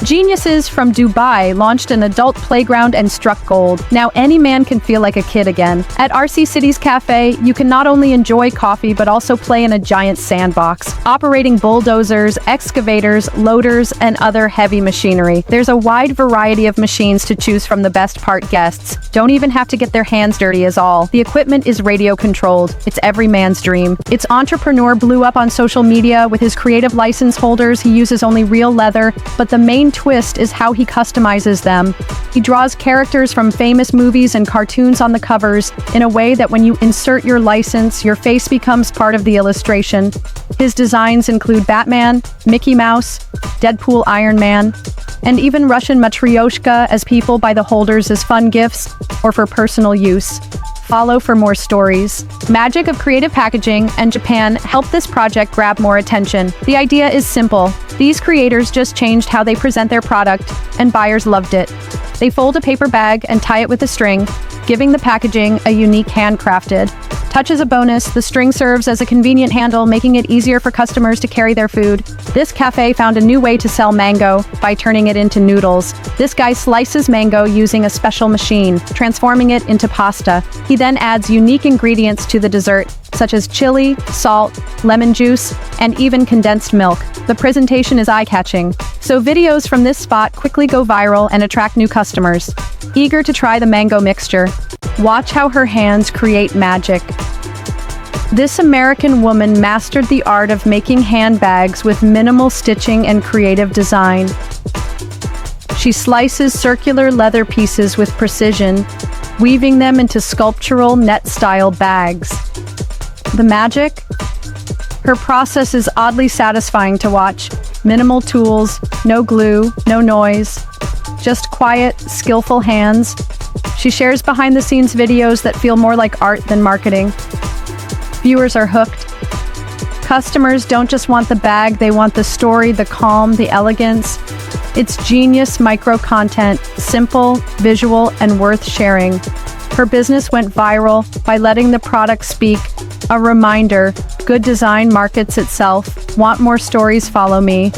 Geniuses from Dubai launched an adult playground and struck gold. Now any man can feel like a kid again. At RC City's Cafe, you can not only enjoy coffee but also play in a giant sandbox, operating bulldozers, excavators, loaders, and other heavy machinery. There's a wide variety of machines to choose from. The best part, guests don't even have to get their hands dirty is all. The equipment is radio controlled. It's every man's dream. Its entrepreneur blew up on social media with his creative license holders. He uses only real leather, but the main twist is how he customizes them. He draws characters from famous movies and cartoons on the covers in a way that when you insert your license, your face becomes part of the illustration. His designs include Batman, Mickey Mouse, Deadpool, Iron Man, and even Russian Matryoshka as people buy the holders as fun gifts or for personal use. Follow for more stories. Magic of creative packaging and Japan helped this project grab more attention. The idea is simple. These creators just changed how they present their product, and buyers loved it. They fold a paper bag and tie it with a string, giving the packaging a unique handcrafted touch. As a bonus, the string serves as a convenient handle, making it easier for customers to carry their food. This cafe found a new way to sell mango by turning it into noodles. This guy slices mango using a special machine, transforming it into pasta. He then adds unique ingredients to the dessert, such as chili, salt, lemon juice, and even condensed milk. The presentation is eye-catching, so videos from this spot quickly go viral and attract new customers. Eager to try the mango mixture, watch how her hands create magic. This American woman mastered the art of making handbags with minimal stitching and creative design. She slices circular leather pieces with precision, weaving them into sculptural net-style bags. The magic? Her process is oddly satisfying to watch. Minimal tools, no glue, no noise, just quiet, skillful hands. She shares behind-the-scenes videos that feel more like art than marketing. Viewers are hooked. Customers don't just want the bag, they want the story, the calm, the elegance. It's genius micro-content, simple, visual, and worth sharing. Her business went viral by letting the product speak. A reminder, good design markets itself. Want more stories? Follow me.